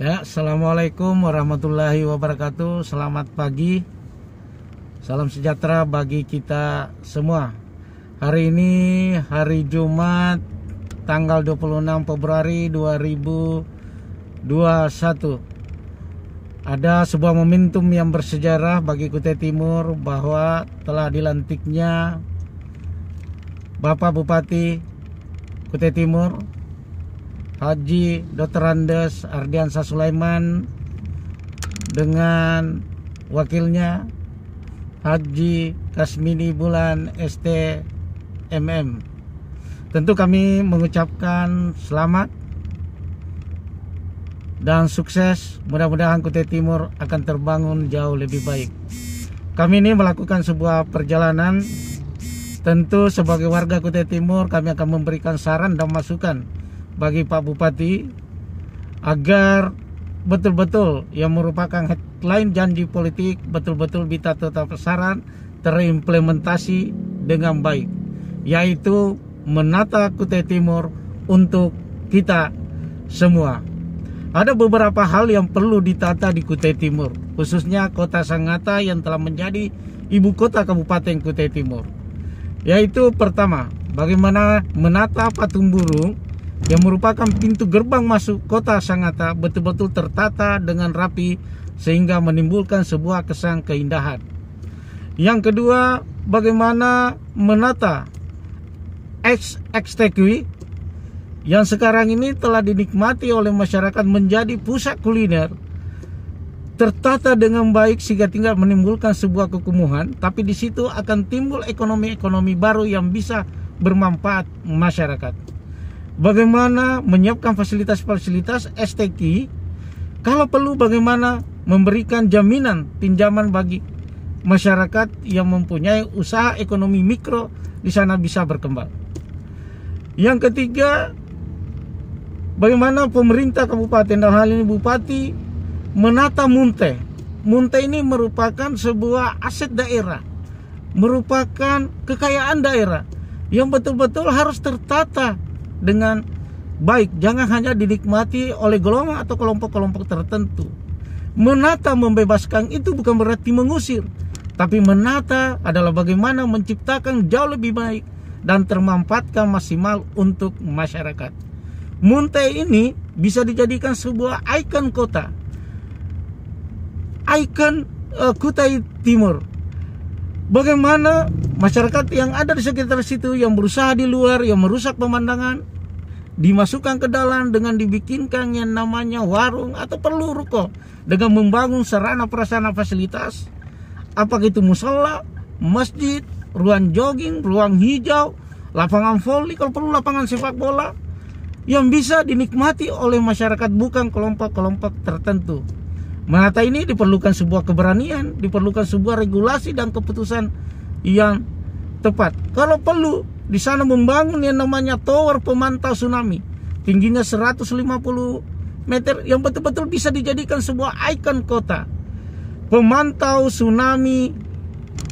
Ya, assalamualaikum warahmatullahi wabarakatuh. Selamat pagi, salam sejahtera bagi kita semua. Hari ini hari Jumat, tanggal 26 Februari 2021. Ada sebuah momentum yang bersejarah bagi Kutai Timur bahwa telah dilantiknya Bapak Bupati Kutai Timur Haji Dr. Andes Ardiansah Sulaiman dengan wakilnya Haji Kasmini Bulan STMM. Tentu kami mengucapkan selamat dan sukses. Mudah-mudahan Kutai Timur akan terbangun jauh lebih baik. Kami ini melakukan sebuah perjalanan. Tentu sebagai warga Kutai Timur kami akan memberikan saran dan masukan bagi Pak Bupati agar betul-betul yang merupakan headline janji politik betul-betul bisa tetap saran terimplementasi dengan baik, yaitu menata Kutai Timur untuk kita semua. Ada beberapa hal yang perlu ditata di Kutai Timur, khususnya Kota Sangatta yang telah menjadi ibu kota Kabupaten Kutai Timur. Yaitu pertama, bagaimana menata patung burung yang merupakan pintu gerbang masuk Kota Sangatta betul-betul tertata dengan rapi sehingga menimbulkan sebuah kesan keindahan. Yang kedua, bagaimana menata XTQ yang sekarang ini telah dinikmati oleh masyarakat menjadi pusat kuliner, tertata dengan baik sehingga tinggal menimbulkan sebuah kekumuhan, tapi di situ akan timbul ekonomi-ekonomi baru yang bisa bermanfaat masyarakat. Bagaimana menyiapkan fasilitas-fasilitas STQ, kalau perlu bagaimana memberikan jaminan pinjaman bagi masyarakat yang mempunyai usaha ekonomi mikro di sana bisa berkembang. Yang ketiga, bagaimana pemerintah kabupaten dan hal ini bupati menata Munte. Munte ini merupakan sebuah aset daerah, merupakan kekayaan daerah yang betul-betul harus tertata dengan baik, jangan hanya dinikmati oleh golongan atau kelompok-kelompok tertentu. Menata membebaskan itu bukan berarti mengusir, tapi menata adalah bagaimana menciptakan jauh lebih baik dan termanfaatkan maksimal untuk masyarakat. Munte ini bisa dijadikan sebuah ikon kota, ikon Kutai Timur. Bagaimana masyarakat yang ada di sekitar situ yang berusaha di luar, yang merusak pemandangan, dimasukkan ke dalam dengan dibikinkan yang namanya warung atau perlu ruko dengan membangun sarana prasarana fasilitas, apakah itu musola, masjid, ruang jogging, ruang hijau, lapangan voli, kalau perlu lapangan sepak bola yang bisa dinikmati oleh masyarakat bukan kelompok-kelompok tertentu. Menata ini diperlukan sebuah keberanian, diperlukan sebuah regulasi dan keputusan yang tepat. Kalau perlu di sana membangun yang namanya tower pemantau tsunami, tingginya 150 meter yang betul-betul bisa dijadikan sebuah ikon kota. Pemantau tsunami,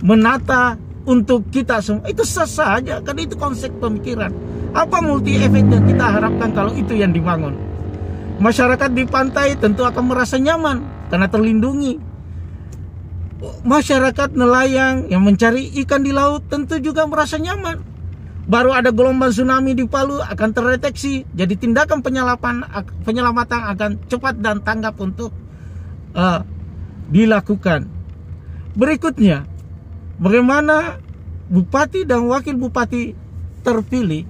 menata untuk kita semua, itu sah saja karena itu konsep pemikiran. Apa multi efek yang kita harapkan kalau itu yang dibangun? Masyarakat di pantai tentu akan merasa nyaman karena terlindungi. Masyarakat nelayan yang mencari ikan di laut tentu juga merasa nyaman. Baru ada gelombang tsunami di Palu akan terdeteksi, jadi tindakan penyelamatan akan cepat dan tanggap untuk dilakukan. Berikutnya, bagaimana bupati dan wakil bupati terpilih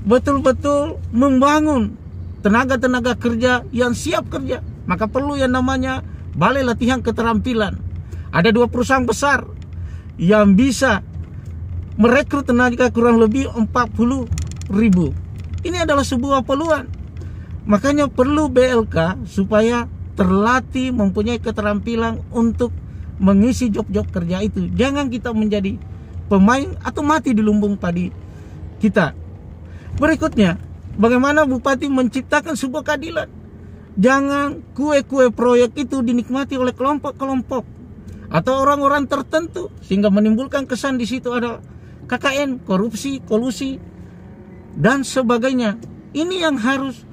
betul-betul membangun tenaga-tenaga kerja yang siap kerja. Maka perlu yang namanya balai latihan keterampilan. Ada 2 perusahaan besar yang bisa merekrut tenaga kurang lebih 40.000. Ini adalah sebuah peluang. Makanya perlu BLK supaya terlatih mempunyai keterampilan untuk mengisi job-job kerja itu. Jangan kita menjadi pemain atau mati di lumbung padi kita. Berikutnya, bagaimana bupati menciptakan sebuah keadilan. Jangan kue-kue proyek itu dinikmati oleh kelompok-kelompok atau orang-orang tertentu sehingga menimbulkan kesan di situ ada KKN, korupsi, kolusi dan sebagainya. Ini yang harus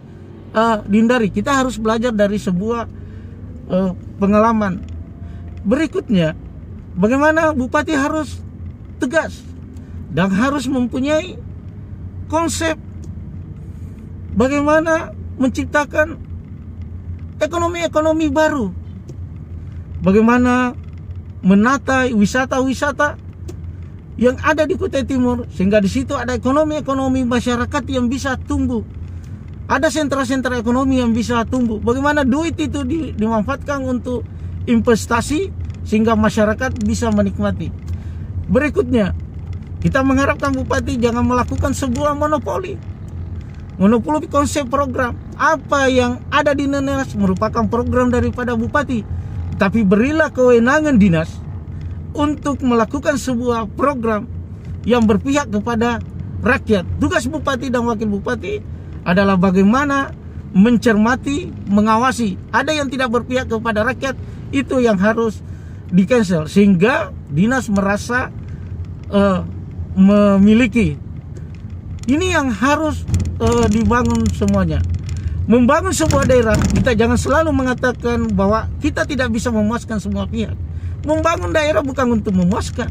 dihindari. Kita harus belajar dari sebuah pengalaman. Berikutnya, bagaimana bupati harus tegas dan harus mempunyai konsep bagaimana menciptakan ekonomi-ekonomi baru, bagaimana menata wisata-wisata yang ada di Kutai Timur, sehingga di situ ada ekonomi-ekonomi masyarakat yang bisa tumbuh, ada sentra-sentra ekonomi yang bisa tumbuh. Bagaimana duit itu dimanfaatkan untuk investasi sehingga masyarakat bisa menikmati. Berikutnya, kita mengharapkan bupati jangan melakukan sebuah monopoli konsep program. Apa yang ada di dinas merupakan program daripada bupati, tapi berilah kewenangan dinas untuk melakukan sebuah program yang berpihak kepada rakyat. Tugas bupati dan wakil bupati adalah bagaimana mencermati, mengawasi. Ada yang tidak berpihak kepada rakyat, itu yang harus di-cancel, sehingga dinas merasa memiliki. Ini yang harus dibangun semuanya. Membangun sebuah daerah, kita jangan selalu mengatakan bahwa kita tidak bisa memuaskan semua pihak. Membangun daerah bukan untuk memuaskan,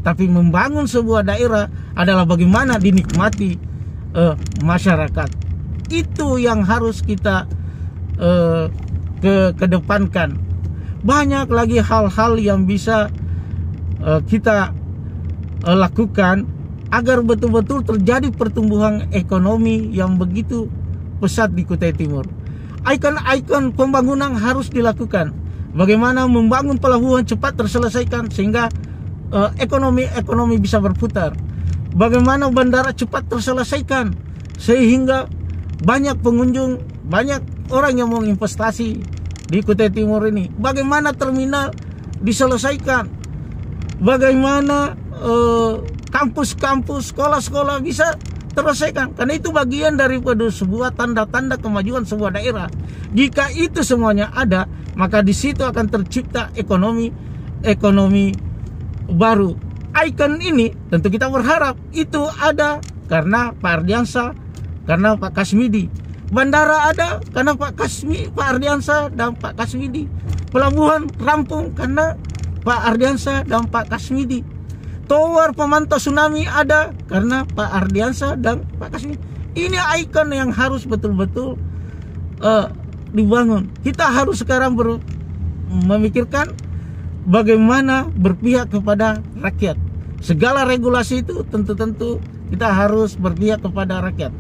tapi membangun sebuah daerah adalah bagaimana dinikmati masyarakat. Itu yang harus kita kedepankan. Banyak lagi hal-hal yang bisa kita lakukan agar betul-betul terjadi pertumbuhan ekonomi yang begitu pesat di Kutai Timur. Ikon-ikon pembangunan harus dilakukan. Bagaimana membangun pelabuhan cepat terselesaikan sehingga ekonomi bisa berputar. Bagaimana bandara cepat terselesaikan sehingga banyak pengunjung, banyak orang yang mau investasi di Kutai Timur ini. Bagaimana terminal diselesaikan. Bagaimana kampus-kampus, sekolah-sekolah bisa terselesaikan. Karena itu bagian daripada sebuah tanda-tanda kemajuan sebuah daerah. Jika itu semuanya ada, maka di situ akan tercipta ekonomi baru. Ikon ini tentu kita berharap itu ada karena Pak Ardiansyah, karena Pak Kasmidi. Bandara ada karena Pak Ardiansyah dan Pak Kasmidi. Pelabuhan rampung karena Pak Ardiansyah dan Pak Kasmidi. Tower pemantau tsunami ada karena Pak Ardiansyah dan Pak Kasmidi. Ini ikon yang harus betul-betul dibangun. Kita harus sekarang memikirkan bagaimana berpihak kepada rakyat. Segala regulasi itu tentu kita harus berpihak kepada rakyat.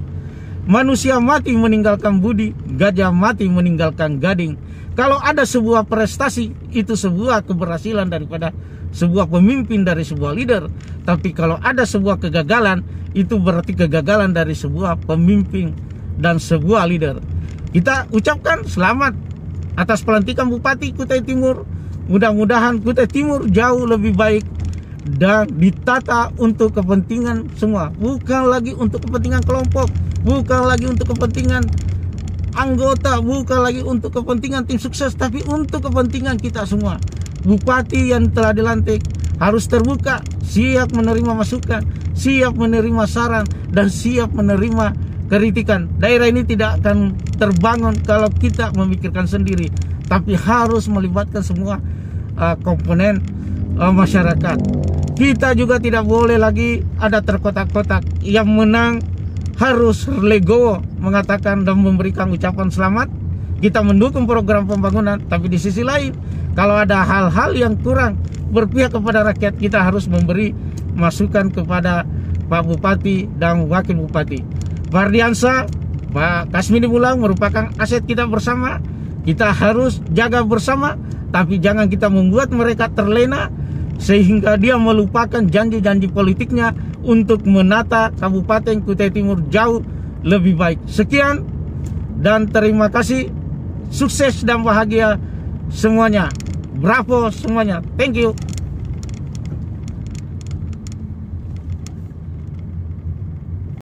Manusia mati meninggalkan budi, gajah mati meninggalkan gading. Kalau ada sebuah prestasi, itu sebuah keberhasilan daripada sebuah pemimpin, dari sebuah leader. Tapi kalau ada sebuah kegagalan, itu berarti kegagalan dari sebuah pemimpin dan sebuah leader. Kita ucapkan selamat atas pelantikan Bupati Kutai Timur. Mudah-mudahan Kutai Timur jauh lebih baik dan ditata untuk kepentingan semua. Bukan lagi untuk kepentingan kelompok, bukan lagi untuk kepentingan anggota, bukan lagi untuk kepentingan tim sukses, tapi untuk kepentingan kita semua. Bupati yang telah dilantik harus terbuka, siap menerima masukan, siap menerima saran, dan siap menerima kritikan. Daerah ini tidak akan terbangun kalau kita memikirkan sendiri, tapi harus melibatkan semua komponen masyarakat. Kita juga tidak boleh lagi ada terkotak-kotak. Yang menang harus legowo mengatakan dan memberikan ucapan selamat. Kita mendukung program pembangunan, tapi di sisi lain kalau ada hal-hal yang kurang berpihak kepada rakyat, kita harus memberi masukan kepada Pak Bupati dan Wakil Bupati. Pak Ardiansyah, Pak Kasmidi Bulang merupakan aset kita bersama. Kita harus jaga bersama, tapi jangan kita membuat mereka terlena sehingga dia melupakan janji-janji politiknya untuk menata Kabupaten Kutai Timur jauh lebih baik. Sekian dan terima kasih. Sukses dan bahagia semuanya. Bravo semuanya. Thank you.